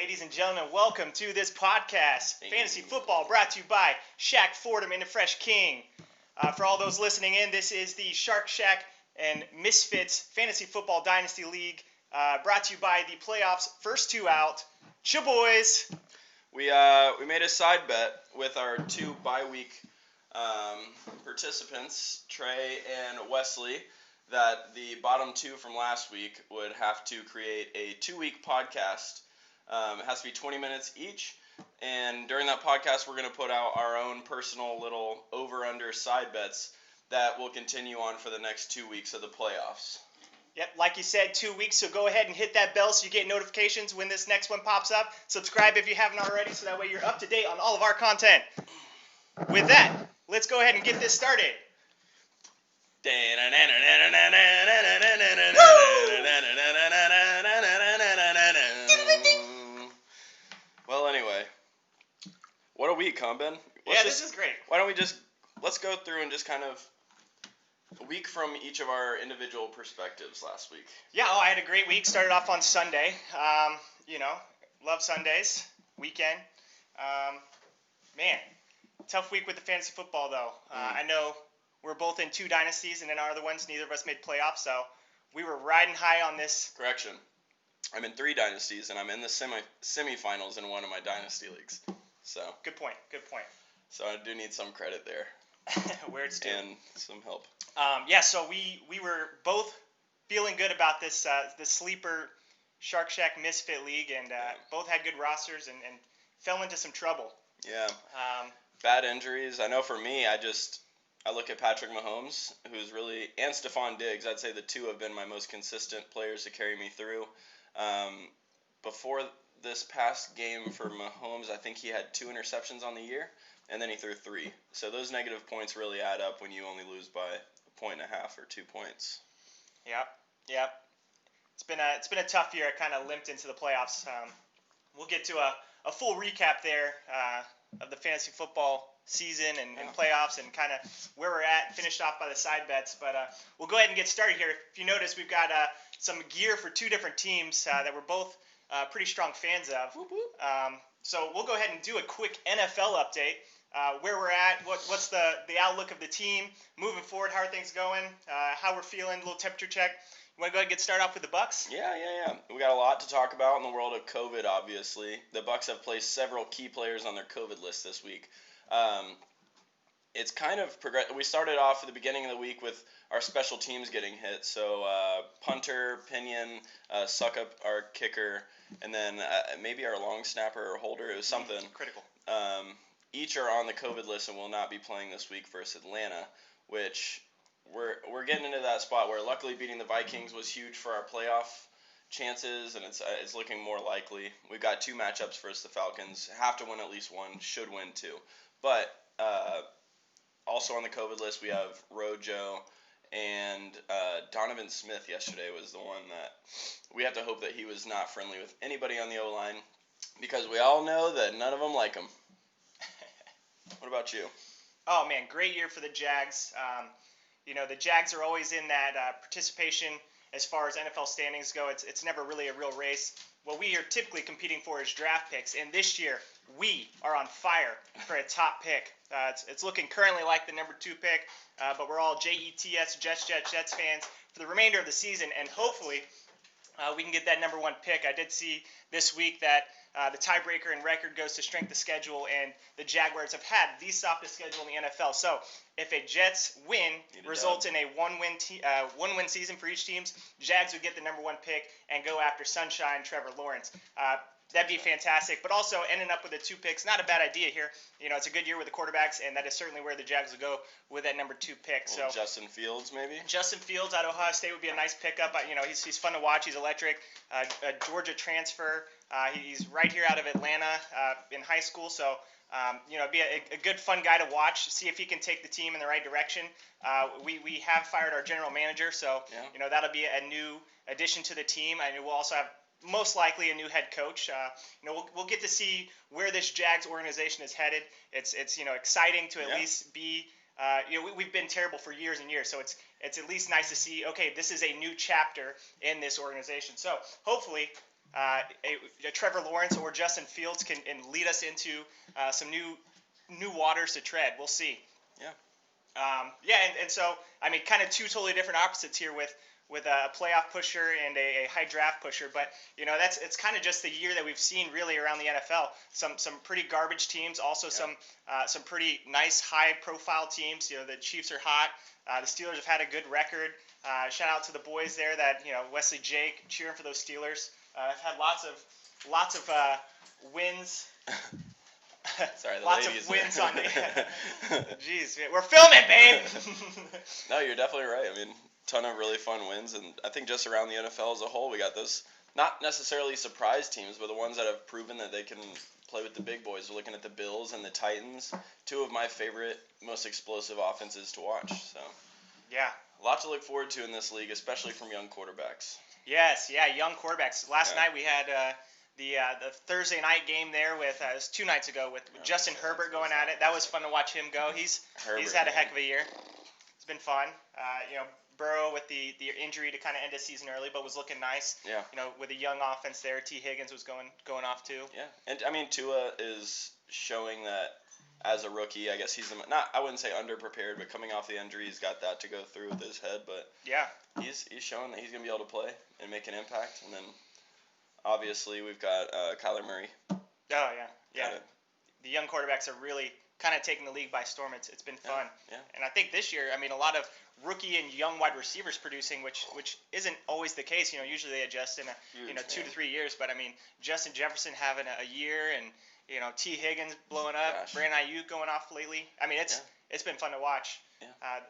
ladies and gentlemen, welcome to this podcast, Fantasy Football, brought to you by Shaq Fordham and the Fresh King. For all those listening in, this is the Shark Shack and Misfits Fantasy Football Dynasty League, brought to you by the playoffs, first two out. Cha boys! We made a side bet with our two bye-week participants, Trey and Wesley, that the bottom two from last week would have to create a 2-week podcast. It has to be 20 minutes each, and during that podcast, we're going to put out our own personal little over-under side bets that will continue on for the next 2 weeks of the playoffs. Yep, like you said, 2 weeks, so go ahead and hit that bell so you get notifications when this next one pops up. Subscribe if you haven't already, so that way you're up to date on all of our content. With that, let's go ahead and get this started. Well, anyway, what a week, huh, Ben? This is great. Why don't we let's go through and just kind of a week from each of our individual perspectives last week. Yeah, I had a great week. Started off on Sunday. Love Sundays, weekend. Tough week with the fantasy football, though. I know we're both in 2 dynasties, and in our other ones, neither of us made playoffs, so we were riding high on this. Correction. I'm in 3 dynasties, and I'm in the semifinals in one of my dynasty leagues. So Good point. So I do need some credit there. Where it's due. And some help. So we were both feeling good about this the sleeper Shark Shack Misfit League, and both had good rosters and fell into some trouble. Yeah. Bad injuries. I know for me, I look at Patrick Mahomes, who's really, and Stephon Diggs. I'd say the two have been my most consistent players to carry me through. Before this past game for Mahomes, I think he had 2 interceptions on the year, and then he threw 3. So those negative points really add up when you only lose by 1.5 or 2 points. Yep. It's been a tough year. I kind of limped into the playoffs. We'll get to a full recap there of the fantasy football season and playoffs and kind of where we're at, finished off by the side bets. But we'll go ahead and get started here. If you notice, we've got some gear for 2 different teams that we're both pretty strong fans of. Whoop, whoop. So we'll go ahead and do a quick NFL update. Where we're at, what's the outlook of the team moving forward, how are things going, how we're feeling, a little temperature check. You want to go ahead and get started off with the Bucs? Yeah. We got a lot to talk about in the world of COVID, obviously. The Bucs have placed several key players on their COVID list this week. It's kind of we started off at the beginning of the week with our special teams getting hit. So punter, Pinion, Suckup, our kicker, and then maybe our long snapper or holder. It was something critical. Each are on the COVID list and will not be playing this week versus Atlanta, which we're getting into that spot where luckily beating the Vikings was huge for our playoff chances, and it's looking more likely. We've got 2 matchups versus the Falcons. Have to win at least 1, should win 2. But also on the COVID list, we have Rojo and Donovan Smith yesterday was the one that we have to hope that he was not friendly with anybody on the O-line, because we all know that none of them like him. What about you? Oh, man, great year for the Jags. The Jags are always in that participation as far as NFL standings go. It's never really a real race. What we are typically competing for is draft picks, and this year we are on fire for a top pick. It's looking currently like the number 2 pick, but we're all Jets fans for the remainder of the season, and hopefully we can get that number 1 pick. I did see this week that the tiebreaker in record goes to strength of schedule, and the Jaguars have had the softest schedule in the NFL. So if a Jets win results in a one-win season for each team, Jags would get the number 1 pick and go after Sunshine Trevor Lawrence. That'd be fantastic. But also ending up with the 2 picks, not a bad idea here. It's a good year with the quarterbacks, and that is certainly where the Jags will go with that number 2 pick. So Justin Fields, maybe? Justin Fields out of Ohio State would be a nice pickup. He's fun to watch. He's electric. A Georgia transfer. He's right here out of Atlanta in high school. So, it'd be a good, fun guy to watch, see if he can take the team in the right direction. We have fired our general manager, so, that'll be a new addition to the team. I mean, we'll also have most likely a new head coach. We'll get to see where this Jags organization is headed. It's exciting to at least be. We've been terrible for years and years, so it's at least nice to see. Okay, this is a new chapter in this organization. So hopefully a Trevor Lawrence or Justin Fields can and lead us into some new waters to tread. We'll see. Yeah. And so I mean, kind of two totally different opposites here with a playoff pusher and a high draft pusher. But it's kind of just the year that we've seen really around the NFL. Some pretty garbage teams, also some pretty nice high profile teams. The Chiefs are hot. The Steelers have had a good record. Shout out to the boys there that Wesley Jake cheering for those Steelers. I've had lots of wins. Sorry, the lots ladies of wins there. on me. Jeez, we're filming, babe. No, you're definitely right. I mean, ton of really fun wins, and I think just around the NFL as a whole, we got those not necessarily surprise teams, but the ones that have proven that they can play with the big boys. We're looking at the Bills and the Titans, two of my favorite, most explosive offenses to watch. So yeah, a lot to look forward to in this league, especially from young quarterbacks. Yes, young quarterbacks. Last night we had the Thursday night game there with it was 2 nights ago with Justin Herbert going at it. That was fun to watch him go. He's had a heck of a year. It's been fun. Burrow with the injury to kind of end his season early, but was looking nice. Yeah. With a young offense there. T. Higgins was going off too. Yeah, and I mean Tua is showing that as a rookie. I guess he's I wouldn't say underprepared, but coming off the injury, he's got that to go through with his head. But yeah, he's showing that he's gonna be able to play and make an impact. And then obviously we've got Kyler Murray. Oh yeah. The young quarterbacks are really kind of taking the league by storm. It's been fun. Yeah. And I think this year, I mean, a lot of rookie and young wide receivers producing, which isn't always the case. Usually they adjust in 2 to 3 years. But I mean, Justin Jefferson having a year, and T. Higgins blowing up, Brandon Ayuk going off lately. I mean, it's been fun to watch. Yeah.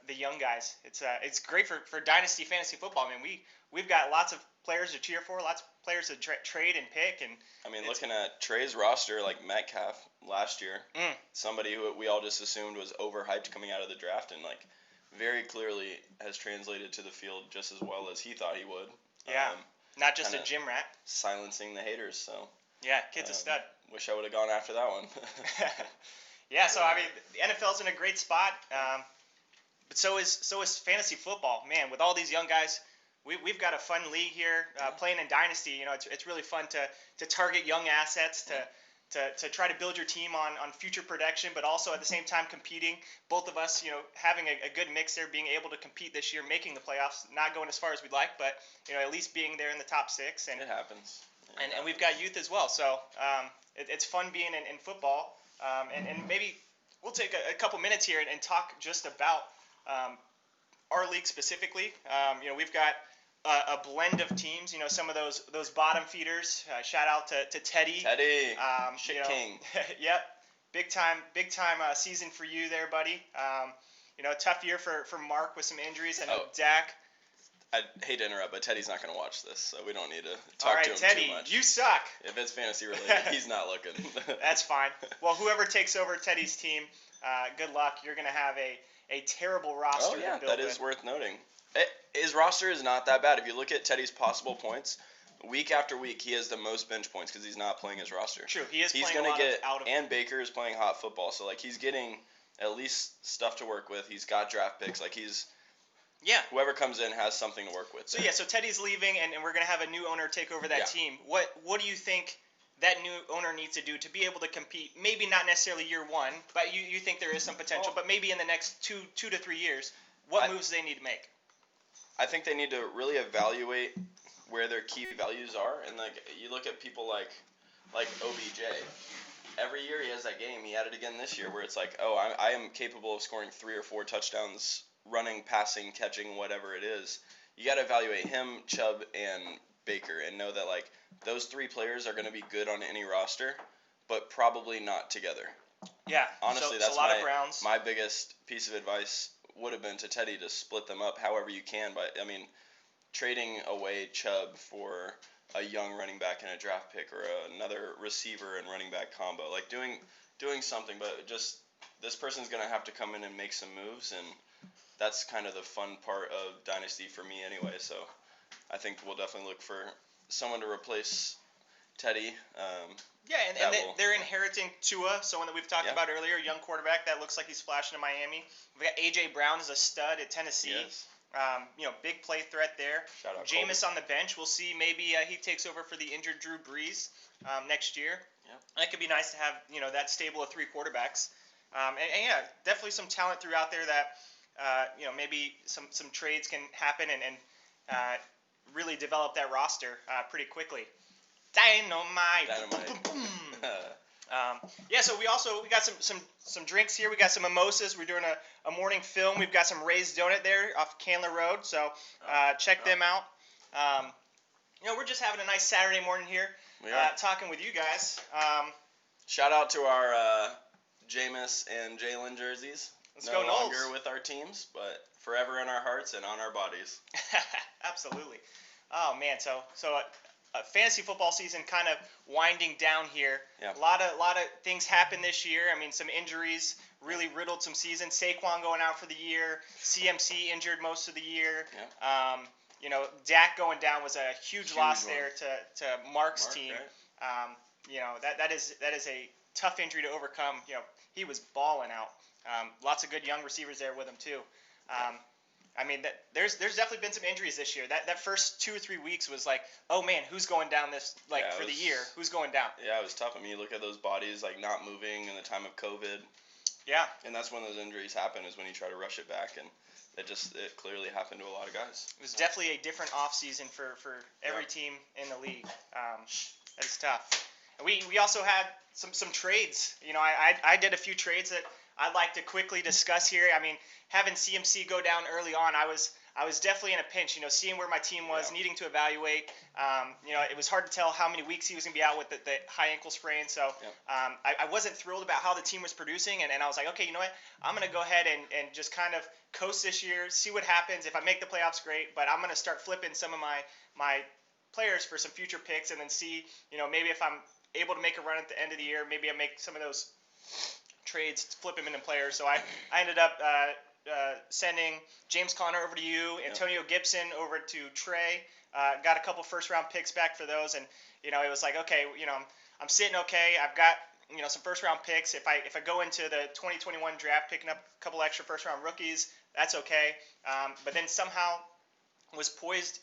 The young guys. It's great for Dynasty fantasy football. I mean, we've got lots of players to cheer for, lots of players to trade and pick. And I mean, looking at Trey's roster, like Metcalf last year, somebody who we all just assumed was overhyped coming out of the draft, and like very clearly has translated to the field just as well as he thought he would. Yeah, not just a gym rat. Silencing the haters. So yeah, kid's a stud. Wish I would have gone after that one. Yeah, so I mean, the NFL's in a great spot, but so is fantasy football. Man, with all these young guys, we've got a fun league here playing in Dynasty. It's really fun to target young assets to try to build your team on future production, but also at the same time competing. Both of us, having a good mix there, being able to compete this year, making the playoffs, not going as far as we'd like, but at least being there in the top 6. And it happens. And we've got youth as well, so it's fun being in football. And maybe we'll take a couple minutes here and talk just about our league specifically. We've got a blend of teams. Some of those bottom feeders. Shout out to Teddy. Teddy, King. Yep, big time season for you there, buddy. Tough year for Mark with some injuries. I know Dak. I hate to interrupt, but Teddy's not going to watch this, so we don't need to talk to him Teddy, too much. You suck. If it's fantasy related, he's not looking. That's fine. Well, whoever takes over Teddy's team, good luck. You're going to have a terrible roster. Oh, yeah, to build that is worth noting. His roster is not that bad. If you look at Teddy's possible points, week after week, he has the most bench points because he's not playing his roster. True, he's playing gonna get out of and Baker is playing hot football, so like he's getting at least stuff to work with. He's got draft picks. Like whoever comes in has something to work with. So Teddy's leaving, and we're gonna have a new owner take over that team. What do you think that new owner needs to do to be able to compete? Maybe not necessarily year one, but you think there is some potential. But maybe in the next two to 3 years, what moves they need to make? I think they need to really evaluate where their key values are, and like you look at people like OBJ. Every year he has that game. He had it again this year where it's like, I am capable of scoring 3 or 4 touchdowns, running, passing, catching, whatever it is. You got to evaluate him, Chubb, and Baker, and know that like those 3 players are going to be good on any roster, but probably not together. Yeah, honestly, that's a lot of Browns. My biggest piece of advice would have been to Teddy to split them up however you can. But I mean, trading away Chubb for a young running back and a draft pick, or another receiver and running back combo, like doing something. But just this person's gonna have to come in and make some moves, and that's kind of the fun part of Dynasty for me anyway. So I think we'll definitely look for someone to replace Teddy. And they're inheriting Tua, someone that we've talked about earlier, young quarterback that looks like he's flashing in Miami. We've got A.J. Brown as a stud at Tennessee. Yes. Big play threat there. Shout out Jameis Colby. on the bench. We'll see. Maybe he takes over for the injured Drew Brees next year. Yep. That could be nice to have, that stable of 3 quarterbacks. And yeah, definitely some talent throughout there that, maybe some trades can happen and really develop that roster pretty quickly. Dynamite. Boom, boom, boom. So we got some drinks here. We got some mimosas. We're doing a morning film. We've got some Raised Donut there off Candler Road. So check them out. We're just having a nice Saturday morning here, talking with you guys. Shout out to our Jameis and Jalen jerseys. Let's no go Knowles. longer with our teams, but forever in our hearts and on our bodies. Absolutely. Oh man, so fantasy football season kind of winding down here. Yeah. A lot of things happened this year. I mean, some injuries really riddled some season. Saquon going out for the year. CMC injured most of the year. Yeah. Dak going down was a huge loss one. there to Mark's team. Right? That is a tough injury to overcome. He was balling out. Lots of good young receivers there with him too. There's definitely been some injuries this year. That first 2 or 3 weeks was like, oh man, who's going down this for the year? Who's going down? Yeah, it was tough. I mean, you look at those bodies not moving in the time of COVID. Yeah. And that's when those injuries happen, is when you try to rush it back, and it clearly happened to a lot of guys. It was definitely a different off season for every team in the league. That is tough. And we also had some trades. I did a few trades that I'd like to quickly discuss here. I mean, having CMC go down early on, I was definitely in a pinch. Seeing where my team was, needing to evaluate. It was hard to tell how many weeks he was going to be out with the high ankle sprain. So I wasn't thrilled about how the team was producing, and I was like, okay, you know what? I'm going to go ahead and just kind of coast this year, see what happens. If I make the playoffs, great. But I'm going to start flipping some of my players for some future picks, and then see, maybe if I'm able to make a run at the end of the year, maybe I make some of those trades, flip him into players. So I ended up sending James Conner over to you, Antonio Gibson over to Trey. Got a couple first round picks back for those, and it was like, okay, I'm sitting okay. I've got some first round picks. If I go into the 2021 draft picking up a couple extra first round rookies, that's okay. But then somehow was poised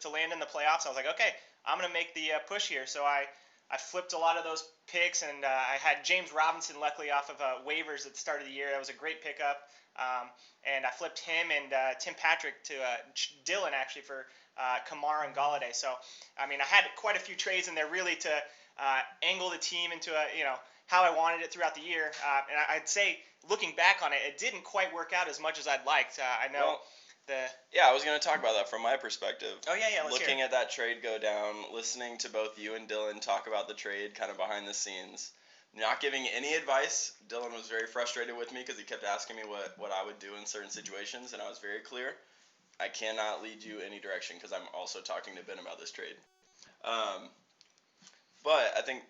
to land in the playoffs. I was like, okay, I'm gonna make the push here. So I flipped a lot of those picks, and I had James Robinson luckily off of waivers at the start of the year. That was a great pickup. And I flipped him and Tim Patrick to Dylan actually for Kamara and Galladay. So, I had quite a few trades in there really to angle the team into how I wanted it throughout the year. And I'd say, looking back on it, it didn't quite work out as much as I'd liked. I know I was going to talk about that from my perspective. Oh, yeah, let's Looking hear it. at that trade go down, listening to both you and Dylan talk about the trade kind of behind the scenes, not giving any advice. Dylan was very frustrated with me because he kept asking me what I would do in certain situations, and I was very clear. I cannot lead you any direction because I'm also talking to Ben about this trade. But I think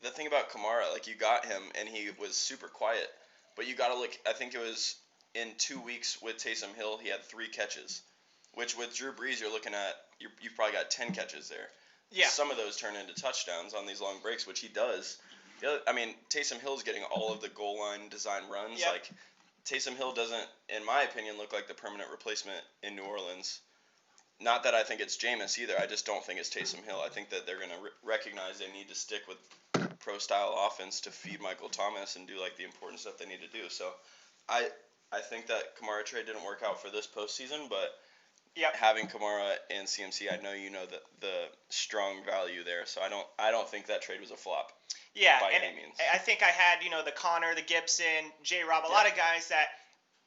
the thing about Kamara, you got him, and he was super quiet. But you got to look, I think it was in 2 weeks with Taysom Hill, he had 3 catches. Which with Drew Brees, you're looking at, you've probably got 10 catches there. Yeah. Some of those turn into touchdowns on these long breaks, which he does. Taysom Hill's getting all of the goal line design runs. Yep. Taysom Hill doesn't, in my opinion, look like the permanent replacement in New Orleans. Not that I think it's Jameis either. I just don't think it's Taysom Hill. I think that they're going to recognize they need to stick with pro-style offense to feed Michael Thomas and do the important stuff they need to do. So I think that Kamara trade didn't work out for this postseason, but having Kamara and CMC, I know you know the strong value there. So I don't think that trade was a flop. Yeah, by and any means. I think I had, the Connor, the Gibson, J-Rob, a lot of guys that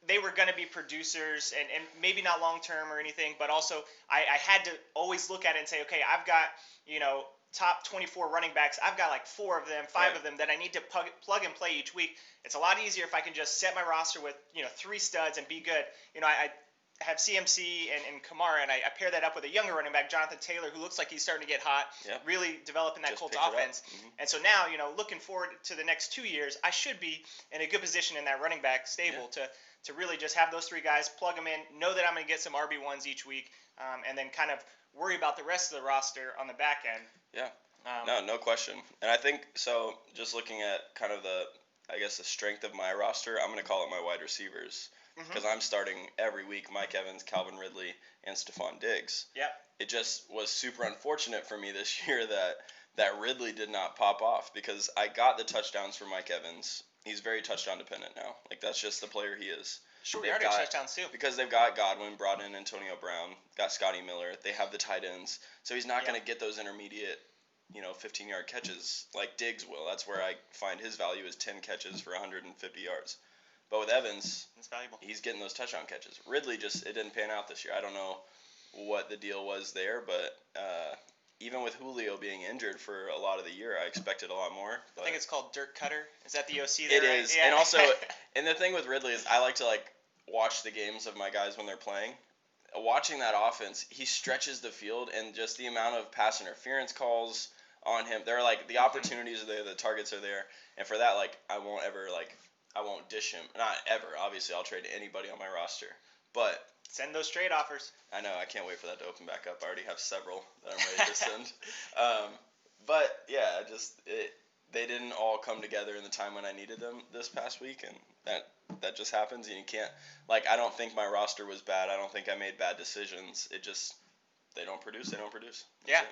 they were going to be producers and maybe not long-term or anything, but also I had to always look at it and say, okay, I've got, top 24 running backs. I've got 4 of them, 5 of them that I need to plug and play each week. It's a lot easier if I can just set my roster with, 3 studs and be good. I have CMC and Kamara, and I pair that up with a younger running back, Jonathan Taylor, who looks like he's starting to get hot, really developing that Colts offense. Mm-hmm. And so now, looking forward to the next 2 years, I should be in a good position in that running back stable to really just have those 3 guys, plug them in, know that I'm going to get some RB1s each week, and then kind of worry about the rest of the roster on the back end. Yeah. No question. And I think, just looking at kind of the strength of my roster, I'm going to call it my wide receivers. because I'm starting every week Mike Evans, Calvin Ridley, and Stephon Diggs. Yep. It just was super unfortunate for me this year that Ridley did not pop off, because I got the touchdowns for Mike Evans. He's very touchdown dependent now. Like, that's just the player he is. Short yardage touchdowns too. Because they've got Godwin, brought in Antonio Brown, got Scotty Miller. They have the tight ends, so he's not going to get those intermediate, 15-yard catches like Diggs will. That's where I find his value is 10 catches for 150 yards. But with Evans, it's valuable. He's getting those touchdown catches. Ridley it didn't pan out this year. I don't know what the deal was there, but even with Julio being injured for a lot of the year, I expected a lot more. I think it's called Dirk Cutter. Is that the OC there? It is. Yeah. And also, and the thing with Ridley is I like to watch the games of my guys when they're playing. Watching that offense, he stretches the field, and just the amount of pass interference calls on him. They're the opportunities are there, the targets are there, and for that, I won't dish him. Not ever. Obviously, I'll trade anybody on my roster, but send those trade offers. I know. I can't wait for that to open back up. I already have several that I'm ready to send. But yeah, they didn't all come together in the time when I needed them this past week, and that just happens. And you can't I don't think my roster was bad. I don't think I made bad decisions. It just they don't produce. That's yeah. it.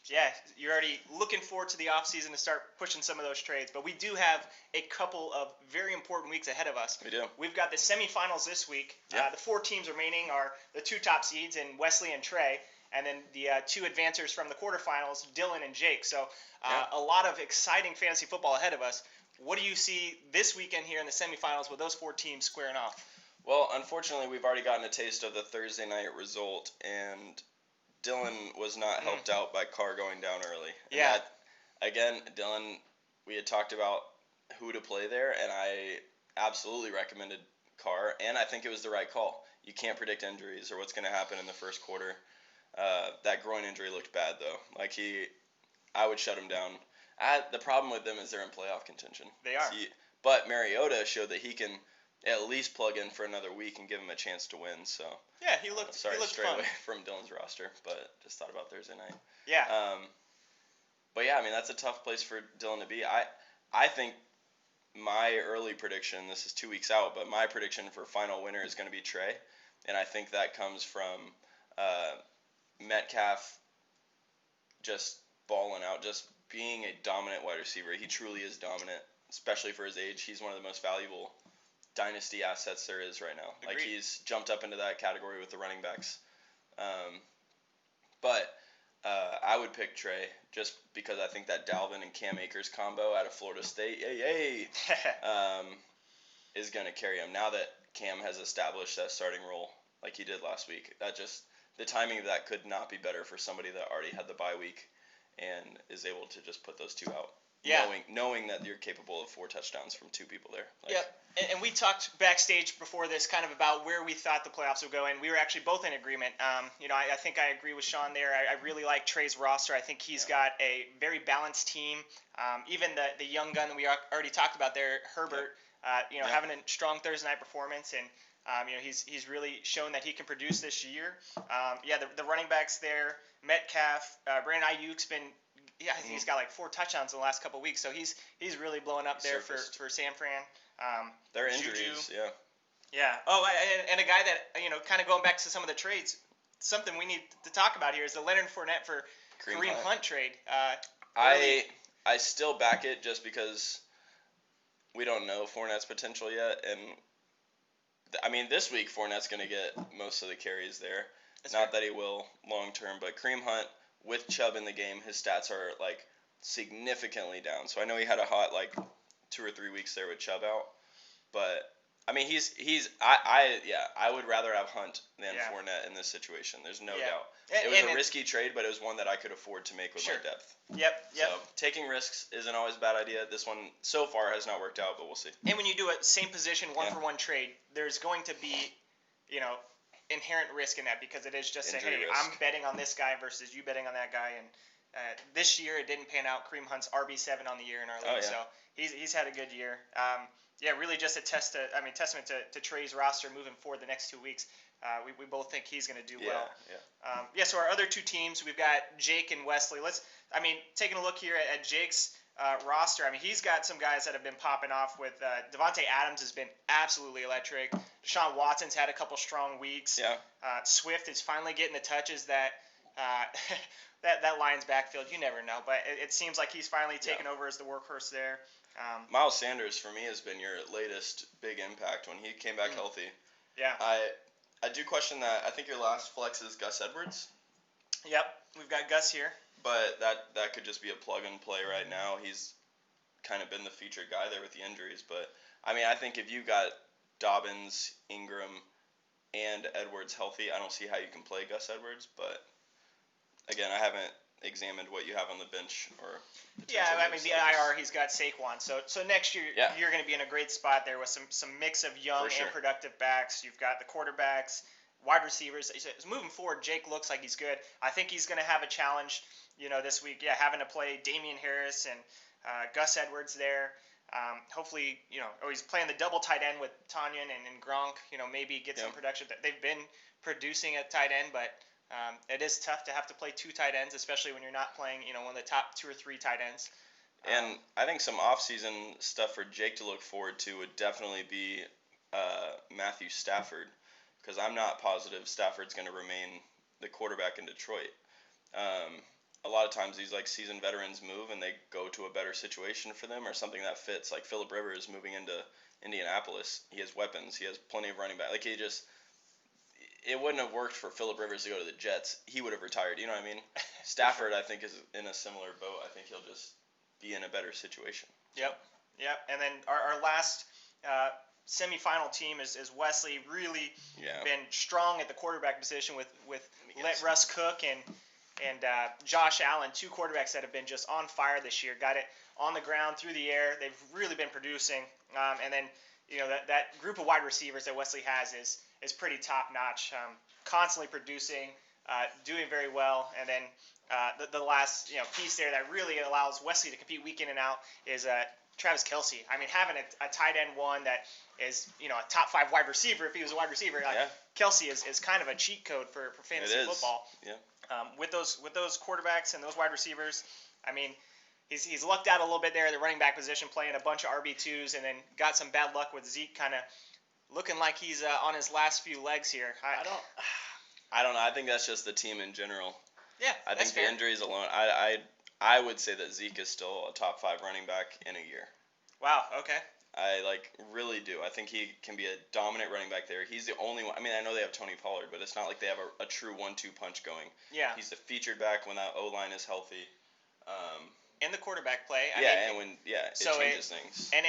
Yeah, you're already looking forward to the offseason to start pushing some of those trades. But we do have a couple of very important weeks ahead of us. We do. We've got the semifinals this week. Yeah. The 4 teams remaining are the 2 top seeds in Wesley and Trey, and then the 2 advancers from the quarterfinals, Dylan and Jake. So a lot of exciting fantasy football ahead of us. What do you see this weekend here in the semifinals with those 4 teams squaring off? Well, unfortunately, we've already gotten a taste of the Thursday night result, and Dylan was not helped out by Carr going down early. And yeah. Again, Dylan, we had talked about who to play there, and I absolutely recommended Carr, and I think it was the right call. You can't predict injuries or what's going to happen in the first quarter. That groin injury looked bad, though. I would shut him down. The problem with them is they're in playoff contention. They are. But Mariota showed that he can at least plug in for another week and give him a chance to win. So yeah, he looked stray fun. Away from Dylan's roster, but just thought about Thursday night. Yeah. But yeah, I mean, that's a tough place for Dylan to be. I think my early prediction, this is 2 weeks out, but my prediction for final winner is going to be Trey, and I think that comes from Metcalf just balling out, just being a dominant wide receiver. He truly is dominant, especially for his age. He's one of the most valuable Dynasty assets there is right now. Agreed. He's jumped up into that category with the running backs. But I would pick Trey just because I think that Dalvin and Cam Akers combo out of Florida State, is going to carry him. Now that Cam has established that starting role like he did last week, the timing of that could not be better for somebody that already had the bye week and is able to just put those 2 out. Yeah. Knowing that you're capable of 4 touchdowns from 2 people there. Yep. And we talked backstage before this kind of about where we thought the playoffs would go, and we were actually both in agreement. I think I agree with Shawn there. I really like Trey's roster. I think he's got a very balanced team. Even the young gun that we already talked about there, Herbert, having a strong Thursday night performance, and he's really shown that he can produce this year. The running backs there, Metcalf, Brandon Ayuk's been. Yeah, I think he's got 4 touchdowns in the last couple of weeks, so he's really blowing up there for San Fran. Their injuries, Juju. yeah. Yeah. Oh, and a guy that kind of going back to some of the trades, something we need to talk about here is the Leonard Fournette for Kareem Hunt trade. I still back it just because we don't know Fournette's potential yet, and I mean this week Fournette's going to get most of the carries there. Not that he will long term, but Kareem Hunt. With Chubb in the game, his stats are significantly down. So I know he had a hot 2 or 3 weeks there with Chubb out, but I mean I would rather have Hunt than Fournette in this situation. There's no doubt. It was a risky trade, but it was one that I could afford to make with my depth. Yep. So taking risks isn't always a bad idea. This one so far has not worked out, but we'll see. And when you do a same position 1-for-1 trade, there's going to be inherent risk in that because it is just Injury hey, risk. I'm betting on this guy versus you betting on that guy, and this year it didn't pan out. Kareem Hunt's RB7 on the year in our league, so he's had a good year. Really just a testament to Trey's roster moving forward the next 2 weeks. We both think he's going to do well. Yeah. So our other 2 teams, we've got Jake and Wesley. Taking a look here at Jake's roster. He's got some guys that have been popping off with Devontae Adams has been absolutely electric. Deshaun Watson's had a couple strong weeks. Yeah. Swift is finally getting the touches that that Lions backfield. You never know, but it seems like he's finally taken over as the workhorse there. Miles Sanders for me has been your latest big impact when he came back healthy. Yeah. I do question that. I think your last flex is Gus Edwards. Yep, we've got Gus here. But that could just be a plug and play right now. He's kind of been the featured guy there with the injuries. But, I mean, I think if you got Dobbins, Ingram, and Edwards healthy, I don't see how you can play Gus Edwards. But, again, I haven't examined what you have on the bench. I mean, the IR, he's got Saquon. So next year, you're going to be in a great spot there with some mix of young and productive backs. You've got the quarterbacks, wide receivers. Moving forward, Jake looks like he's good. I think he's going to have a challenge, this week. Yeah, having to play Damian Harris and Gus Edwards there. Hopefully, he's playing the double tight end with Tanyan and Gronk. Maybe get some production. They've been producing at tight end, but it is tough to have to play two tight ends, especially when you're not playing, one of the top 2 or 3 tight ends. And I think some off-season stuff for Jake to look forward to would definitely be Matthew Stafford, because I'm not positive Stafford's going to remain the quarterback in Detroit. A lot of times these seasoned veterans move and they go to a better situation for them or something that fits. Like Phillip Rivers moving into Indianapolis, he has weapons, he has plenty of running back. It wouldn't have worked for Phillip Rivers to go to the Jets. He would have retired. You know what I mean? Stafford, I think, is in a similar boat. I think he'll just be in a better situation. Yep. And then our last semifinal team is Wesley. Really been strong at the quarterback position with Russ Cook and Josh Allen, 2 quarterbacks that have been just on fire this year. Got it on the ground, through the air. They've really been producing. And then that group of wide receivers that Wesley has is pretty top notch. Constantly producing, doing very well. And then the last piece there that really allows Wesley to compete week in and out is Travis Kelce. I mean, having a tight end one that is a top 5 wide receiver, if he was a wide receiver, Kelce is kind of a cheat code for fantasy football. Yeah. With those quarterbacks and those wide receivers, I mean, he's lucked out a little bit there at the running back position, playing a bunch of RB2s, and then got some bad luck with Zeke kind of looking like he's on his last few legs here. I don't know. I think that's just the team in general. Yeah, I think fair. the injuries alone. I would say that Zeke is still a top 5 running back in a year. Wow. Okay. I really do. I think he can be a dominant running back there. He's the only one. I mean, I know they have Tony Pollard, but it's not like they have a true 1-2 punch going. Yeah. He's the featured back when that O-line is healthy. And the quarterback play. It changes things. And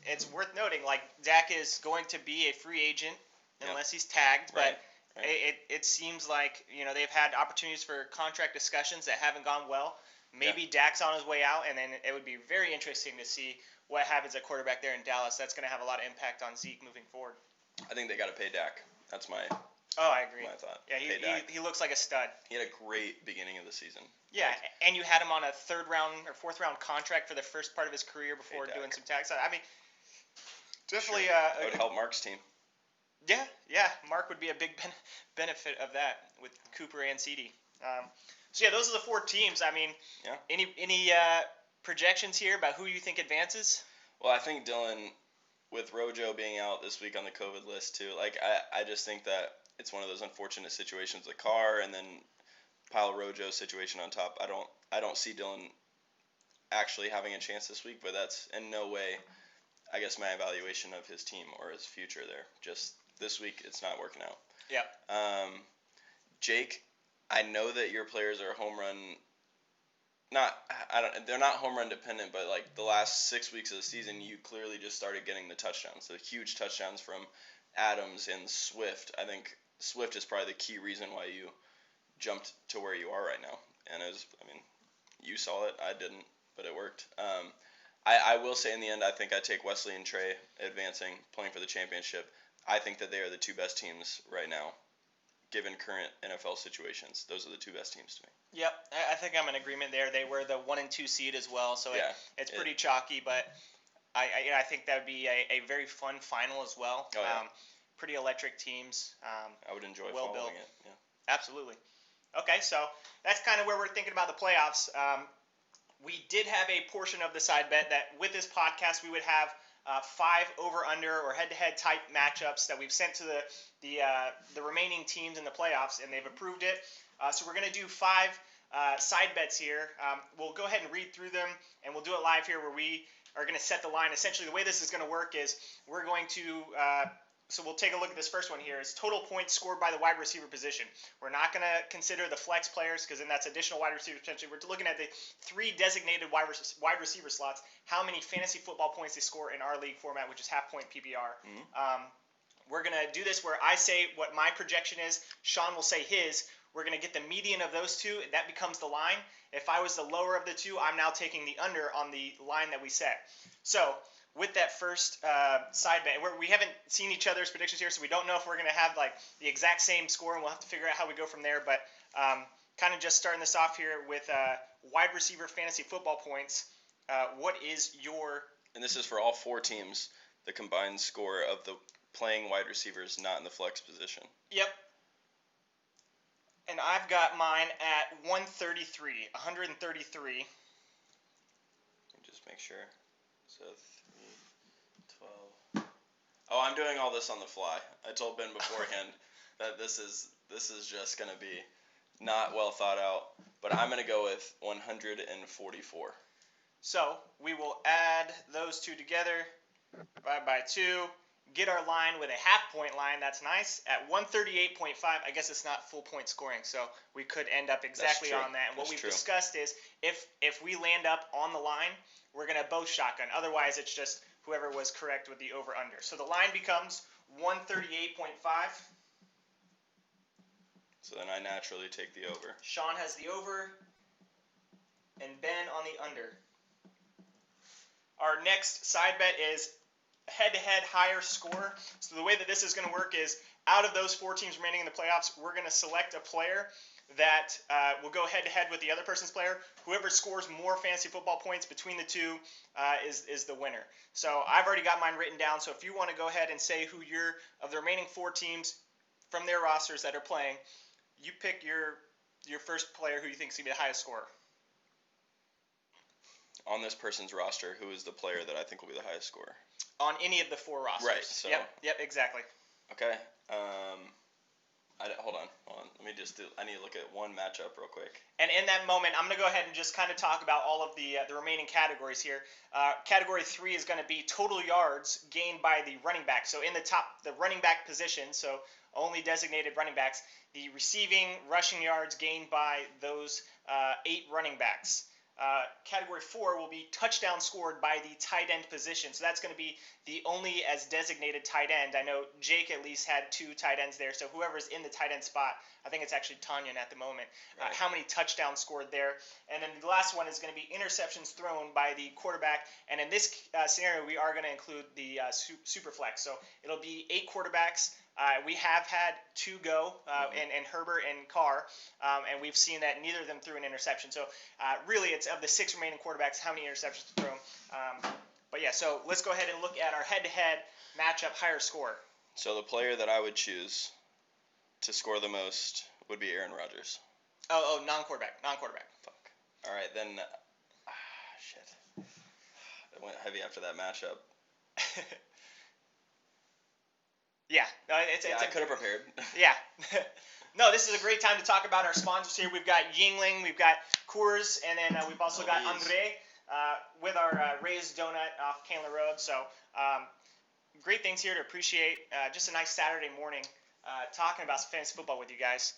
it's worth noting, Dak is going to be a free agent unless he's tagged, but it seems like they've had opportunities for contract discussions that haven't gone well. Maybe Dak's on his way out, and then it would be very interesting to see what happens at quarterback there in Dallas. That's going to have a lot of impact on Zeke moving forward. I think they got to pay Dak. That's my. Oh, I agree. My thought. Yeah, he looks like a stud. He had a great beginning of the season. Yeah, and you had him on a 3rd round or 4th round contract for the first part of his career before doing some tax. I mean, definitely. Sure. It would help Mark's team. Yeah. Mark would be a big benefit of that with Cooper and CD. So those are the 4 teams. I mean, any projections here about who you think advances? Well, I think Dylan, with Rojo being out this week on the COVID list too, I just think that it's one of those unfortunate situations with Carr and then pile Rojo situation on top. I don't see Dylan actually having a chance this week, but that's in no way, I guess, my evaluation of his team or his future there. Just this week, it's not working out. Yeah. Jake, I know that your players are home run. They're not home run dependent, but the last 6 weeks of the season, you clearly just started getting the touchdowns. The huge touchdowns from Adams and Swift. I think Swift is probably the key reason why you jumped to where you are right now. And you saw it, I didn't, but it worked. I will say in the end, I think I take Wesley and Trey advancing, playing for the championship. I think that they are the 2 best teams right now, given current NFL situations. Those are the 2 best teams to me. Yep, I think I'm in agreement there. They were the 1 and 2 seed as well, so it's pretty chalky, but I think that would be a very fun final as well. Oh, yeah. Pretty electric teams. I would enjoy well following built. it. Yeah. Absolutely. Okay, so that's kind of where we're thinking about the playoffs. We did have a portion of the side bet that with this podcast we would have 5 over/under or head-to-head type matchups that we've sent to the remaining teams in the playoffs, and they've approved it. So we're going to do 5 side bets here. We'll go ahead and read through them, and we'll do it live here where we are going to set the line. Essentially, the way this is going to work is we're going to so we'll take a look at this first one here. Is total points scored by the wide receiver position. We're not going to consider the flex players because then that's additional wide receiver potential. We're looking at the 3 designated wide receiver slots, how many fantasy football points they score in our league format, which is half-point PPR. We're going to do this where I say what my projection is. Shawn will say his. We're going to get the median of those two. That becomes the line. If I was the lower of the two, I'm now taking the under on the line that we set. So with that first side bet, we haven't seen each other's predictions here, so we don't know if we're going to have like the exact same score, and we'll have to figure out how we go from there. But kind of just starting this off here with wide receiver fantasy football points. What is your? And this is for all 4 teams. The combined score of the playing wide receivers not in the flex position. Yep. And I've got mine at 133. 133. Just make sure. So 3, 12. Oh, I'm doing all this on the fly. I told Ben beforehand that this is just going to be not well thought out. But I'm going to go with 144. So we will add those two together. Divide by 2. Get our line with a half-point line. That's nice. At 138.5, I guess it's not full point scoring, so we could end up exactly on that. And what we've discussed is if we land up on the line, we're going to both shotgun. Otherwise, it's just whoever was correct with the over-under. So the line becomes 138.5. So then I naturally take the over. Shawn has the over, and Ben on the under. Our next side bet is head-to-head higher score. So the way that this is going to work is out of those 4 teams remaining in the playoffs, we're going to select a player that will go head-to-head with the other person's player. Whoever scores more fantasy football points between the two is the winner. So I've already got mine written down. So if you want to go ahead and say who of the remaining 4 teams from their rosters that are playing, you pick your first player who you think is going to be the highest scorer. On this person's roster, who is the player that I think will be the highest scorer? On any of the 4 rosters. Right. So. Yep, exactly. Okay. Hold on. Let me just I need to look at one matchup real quick. And in that moment, I'm going to go ahead and just kind of talk about all of the remaining categories here. Category 3 is going to be total yards gained by the running back. So in the running back position, so only designated running backs, the receiving, rushing yards gained by those 8 running backs. Category 4 will be touchdown scored by the tight end position. So that's going to be the only as designated tight end. I know Jake at least had 2 tight ends there. So whoever's in the tight end spot, I think it's actually Tanyan at the moment. Right. How many touchdowns scored there? And then the last one is going to be interceptions thrown by the quarterback. And in this scenario, we are going to include the super flex. So it'll be 8 quarterbacks. We have had 2 go, and Herbert and Carr, and we've seen that neither of them threw an interception. So really, it's of the 6 remaining quarterbacks, how many interceptions to throw. But yeah, so let's go ahead and look at our head-to-head matchup higher score. So the player that I would choose to score the most would be Aaron Rodgers. Oh, non-quarterback. Fuck. All right, then. Shit. I went heavy after that matchup. Yeah, I could have prepared. Yeah. No, this is a great time to talk about our sponsors here. We've got Yingling, we've got Coors, and then we've also got Andre with our Raised Donut off Candler Road. So great things here to appreciate. Just a nice Saturday morning talking about some fantasy football with you guys.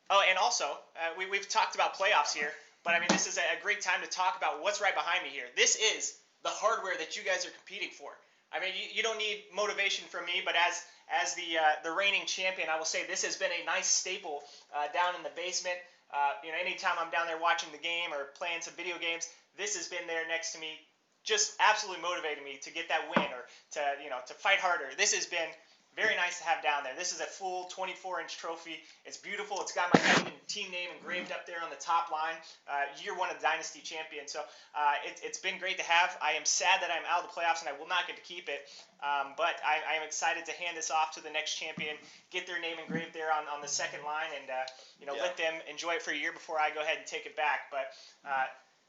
Oh, and also, we've talked about playoffs here, but I mean, this is a great time to talk about what's right behind me here. This is the hardware that you guys are competing for. I mean, you don't need motivation from me, but as the reigning champion, I will say this has been a nice staple down in the basement. Anytime I'm down there watching the game or playing some video games, this has been there next to me, just absolutely motivating me to get that win or to fight harder. This has been very nice to have down there. This is a full 24-inch trophy. It's beautiful. It's got my team name engraved up there on the top line. Year 1 of Dynasty champion. So it's been great to have. I am sad that I'm out of the playoffs and I will not get to keep it. But I am excited to hand this off to the next champion, get their name engraved there on the second line, and let them enjoy it for a year before I go ahead and take it back. But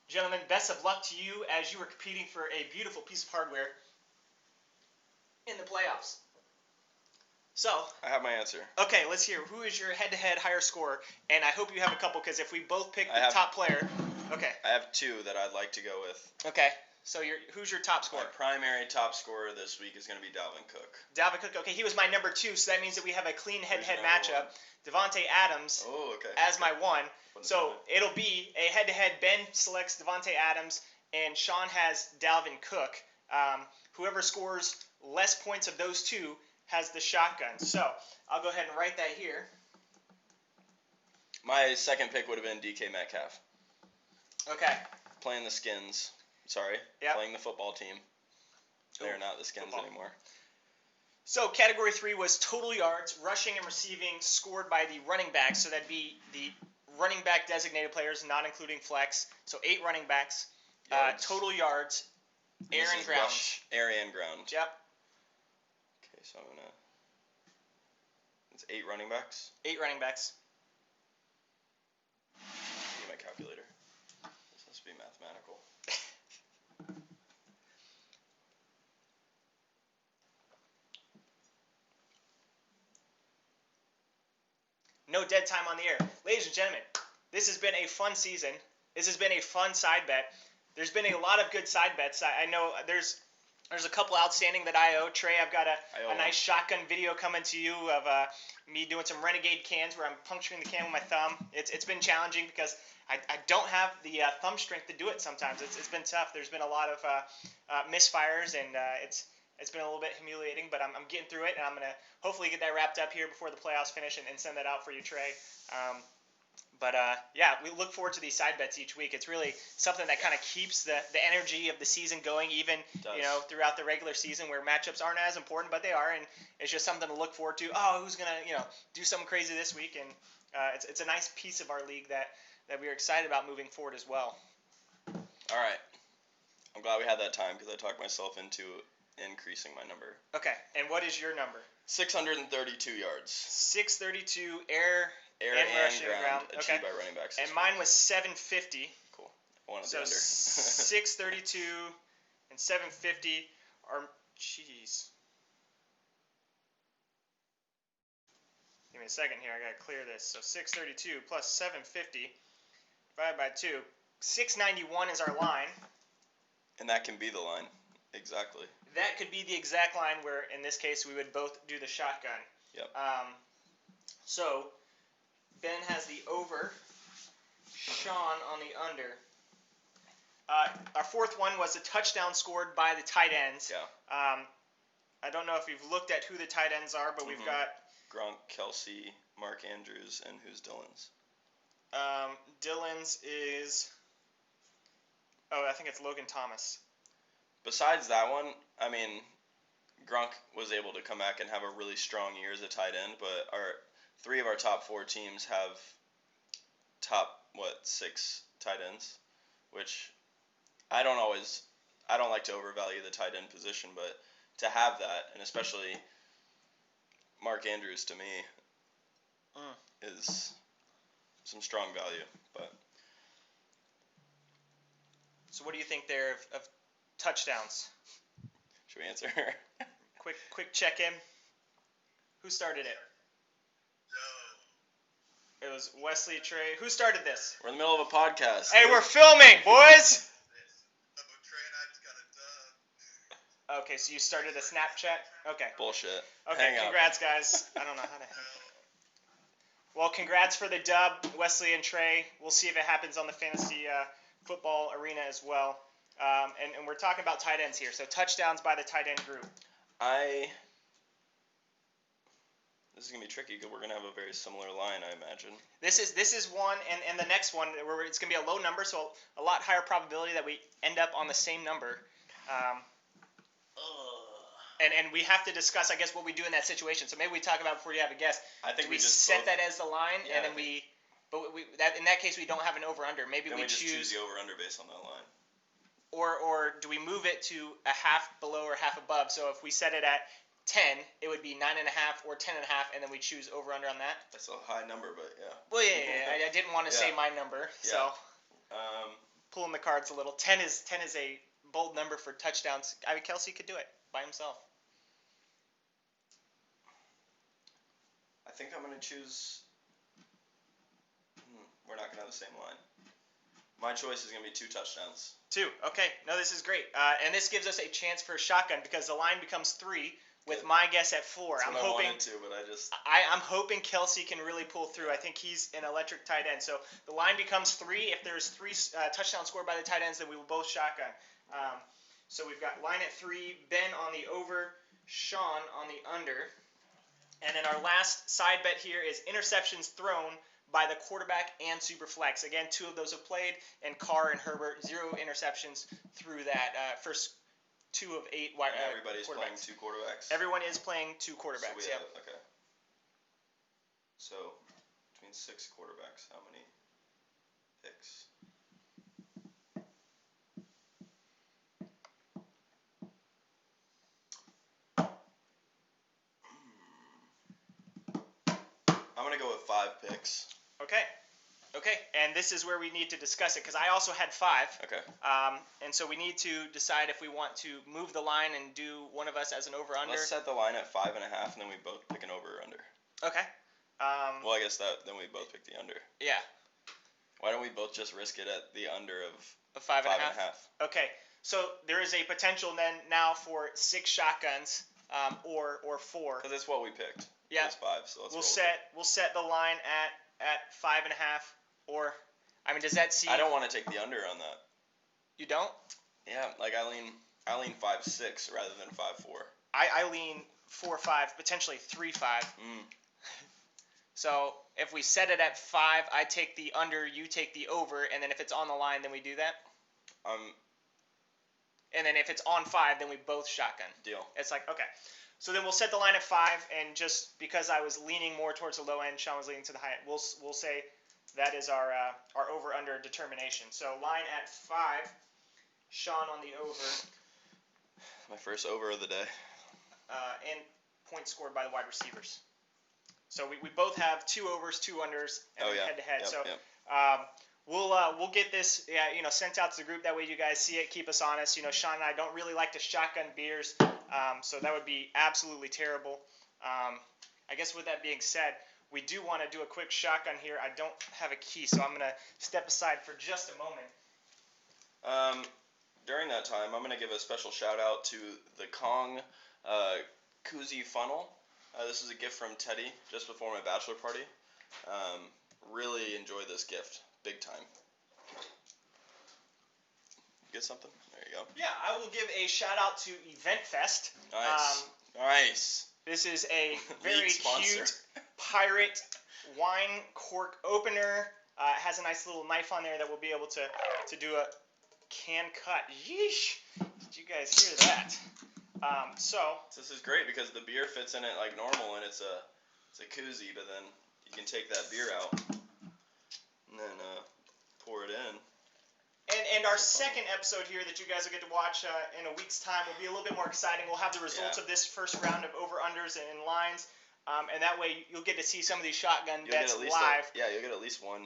Gentlemen, best of luck to you as you are competing for a beautiful piece of hardware in the playoffs. So, I have my answer. Okay, let's hear. Who is your head-to-head higher scorer? And I hope you have a couple, because if we both pick the top player... Okay. I have two that I'd like to go with. Okay. So who's your top scorer? My primary top scorer this week is going to be Dalvin Cook. Dalvin Cook. Okay, he was my number 2, so that means that we have a clean head-to-head matchup. Devontae Adams as my 1. So it'll be a head-to-head. Ben selects Devontae Adams, and Shawn has Dalvin Cook. Whoever scores less points of those two has the shotgun. So I'll go ahead and write that here. My second pick would have been DK Metcalf. Okay. Playing the Skins. Sorry. Yep. Playing the football team. They're not the Skins anymore. So category 3 was total yards, rushing and receiving scored by the running backs. So that'd be the running back designated players, not including flex. So 8 running backs. Total yards, air and ground. Air and ground. Yep. Okay, so I'm gonna. It's 8 running backs. 8 running backs. Give me my calculator. This has to be mathematical. No dead time on the air. Ladies and gentlemen, this has been a fun season. This has been a fun side bet. There's been a lot of good side bets. I know there's a couple outstanding that I owe. Trey, I've got a nice shotgun video coming to you of me doing some Renegade cans where I'm puncturing the can with my thumb. It's been challenging because I don't have the thumb strength to do it sometimes. It's been tough. There's been a lot of misfires, and it's been a little bit humiliating, but I'm getting through it, and I'm going to hopefully get that wrapped up here before the playoffs finish and send that out for you, Trey. But we look forward to these side bets each week. It's really something that kind of keeps the energy of the season going, even throughout the regular season where matchups aren't as important, but they are, and it's just something to look forward to. Oh, who's gonna do something crazy this week? And it's a nice piece of our league that we're excited about moving forward as well. All right, I'm glad we had that time because I talked myself into increasing my number. Okay, and what is your number? 632 yards. 632 air and ground achieved by running backs. And mine was 750. Cool. I wanted so the under. 632 and 750 are, jeez. Give me a second here. I got to clear this. So 632 plus 750 divided by 2. 691 is our line. And that can be the line. Exactly. That could be the exact line where, in this case, we would both do the shotgun. Yep. So Ben has the over, Shawn on the under. Our fourth one was a touchdown scored by the tight ends. Yeah. I don't know if you've looked at who the tight ends are, but we've got Gronk, Kelsey, Mark Andrews, and who's Dylan's? Dylan's is, I think it's Logan Thomas. Besides that one, I mean, Gronk was able to come back and have a really strong year as a tight end, but 3 of our top 4 teams have top 6 tight ends, which I don't like to overvalue the tight end position, but to have that, and especially Mark Andrews to me is some strong value. But so what do you think there of touchdowns? Should we answer? Quick check in. Who started it? It was Wesley, Trey. Who started this? We're in the middle of a podcast. Hey, we're filming, boys! Okay, so you started a Snapchat? Okay. Bullshit. Okay, congrats, guys. I don't know how to hang up. Well, congrats for the dub, Wesley and Trey. We'll see if it happens on the fantasy football arena as well. And we're talking about tight ends here, so touchdowns by the tight end group. This is going to be tricky because we're going to have a very similar line, I imagine. This is one, and the next one, where it's going to be a low number, so a lot higher probability that we end up on the same number. And we have to discuss, I guess, what we do in that situation. So maybe we talk about before you have a guess. I think we just set that as the line, and then in that case we don't have an over/under. Maybe we just choose the over/under based on that line. Or do we move it to a half below or half above? So if we set it at 10, it would be 9.5 or 10.5, and then we choose over/under on that. That's a high number, but yeah. Well, yeah. I didn't want to say my number, so. pulling the cards a little. 10 is a bold number for touchdowns. I mean, Kelsey could do it by himself. I think I'm going to choose... We're not going to have the same line. My choice is going to be 2 touchdowns. 2. Okay. No, this is great. And this gives us a chance for a shotgun because the line becomes 3 with my guess at 4. That's I'm what hoping. I wanted to, but I just... I'm hoping Kelsey can really pull through. I think he's an electric tight end. So the line becomes 3. If there's 3 touchdowns scored by the tight ends, then we will both shotgun. So we've got line at 3, Ben on the over, Shawn on the under. And then our last side bet here is interceptions thrown by the quarterback and super flex. Again, 2 of those have played, and Carr and Herbert, 0 interceptions through that first 2 of 8 everybody's playing 2 quarterbacks. Everyone is playing 2 quarterbacks. So okay. So between 6 quarterbacks, how many picks? I'm gonna go with 5 picks. Okay, and this is where we need to discuss it because I also had 5. Okay. And so we need to decide if we want to move the line and do one of us as an over/under. Let's set the line at 5.5, and then we both pick an over or under. Okay. Well, I guess then we both pick the under. Yeah. Why don't we both just risk it at the under of 5.5? Okay. So there is a potential then now for 6 shotguns, or 4. Because that's what we picked. Yeah. It was 5. So We'll set the line at 5.5. Or, I mean, does that seem... I don't want to take the under on that. You don't? Yeah, like I lean 5.6 rather than 5.4. I lean 4.5, potentially 3.5. So if we set it at 5, I take the under, you take the over, and then if it's on the line, then we do that? And then if it's on 5, then we both shotgun. Deal. It's like, okay. So then we'll set the line at 5, and just because I was leaning more towards the low end, Shawn was leaning to the high end, we'll say that is our over-under determination. So line at 5, Shawn on the over. My first over of the day. And points scored by the wide receivers. So we both have 2 overs, 2 unders, and head-to-head. Yep, so yep. we'll get this sent out to the group. That way you guys see it, keep us honest. Shawn and I don't really like to shotgun beers, so that would be absolutely terrible. I guess with that being said, we do want to do a quick shotgun here. I don't have a key, so I'm going to step aside for just a moment. During that time, I'm going to give a special shout-out to the Kong koozie funnel. This is a gift from Teddy just before my bachelor party. Really enjoyed this gift. Big time. Get something? There you go. Yeah, I will give a shout-out to Event Fest. Nice. Nice. This is a very cute pirate wine cork opener. It has a nice little knife on there that we'll be able to do a can cut. Yeesh! Did you guys hear that? So this is great because the beer fits in it like normal, and it's a koozie, but then you can take that beer out and then pour it in. And our second episode here that you guys will get to watch in a week's time will be a little bit more exciting. We'll have the results of this first round of over-unders and lines, and that way you'll get to see some of these shotgun bets live. You'll get at least 1,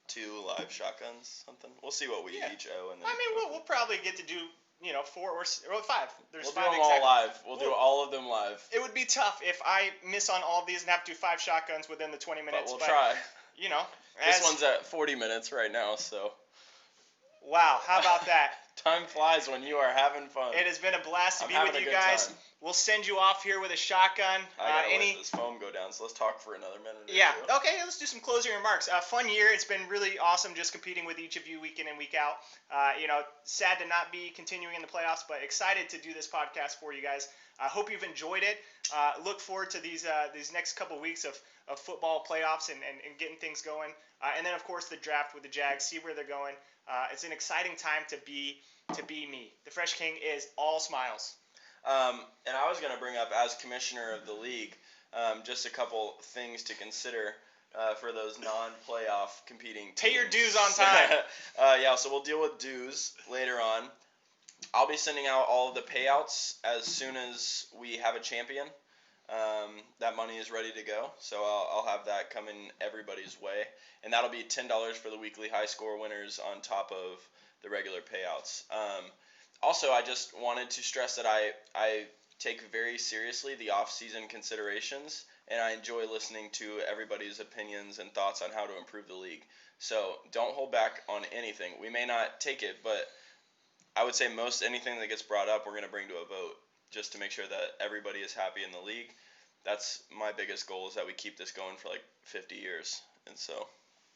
2 live shotguns, something. We'll see what we each owe. And then we'll probably get to do 4 or 5. There's 5 do them exactly. all live. We'll do all of them live. It would be tough if I miss on all of these and have to do 5 shotguns within the 20 minutes. But we'll try. This one's at 40 minutes right now, so. Wow, how about that? Time flies when you are having fun. It has been a blast to be with you guys. Time. We'll send you off here with a shotgun. I gotta let this foam go down, so let's talk for another minute. Yeah, okay, let's do some closing remarks. Fun year. It's been really awesome just competing with each of you week in and week out. Sad to not be continuing in the playoffs, but excited to do this podcast for you guys. I hope you've enjoyed it. Look forward to these next couple weeks of football playoffs and getting things going. And then, of course, the draft with the Jags, see where they're going. It's an exciting time to be me. The Fresh King is all smiles. And I was going to bring up, as commissioner of the league, just a couple things to consider for those non-playoff competing teams. Pay your dues on time. So we'll deal with dues later on. I'll be sending out all of the payouts as soon as we have a champion. That money is ready to go, so I'll have that coming everybody's way, and that'll be $10 for the weekly high score winners on top of the regular payouts. Also, I just wanted to stress that I take very seriously the off-season considerations, and I enjoy listening to everybody's opinions and thoughts on how to improve the league. So don't hold back on anything. We may not take it, but I would say most anything that gets brought up, we're going to bring to a vote just to make sure that everybody is happy in the league. That's my biggest goal, is that we keep this going for like 50 years. And so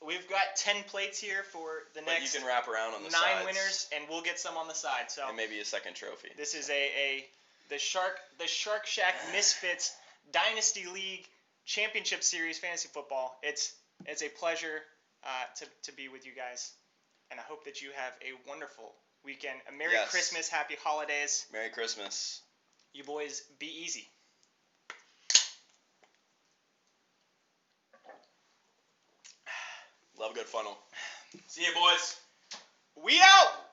we've got 10 plates here for the but next you can wrap around on the 9 sides, winners, and we'll get some on the side. So and maybe a second trophy. this is the Shark Shack Misfits Dynasty League Championship Series Fantasy Football. It's a pleasure to be with you guys, and I hope that you have a wonderful weekend. A Merry Christmas, Happy Holidays. Merry Christmas. You boys be easy. Love a good funnel. See you, boys. We out!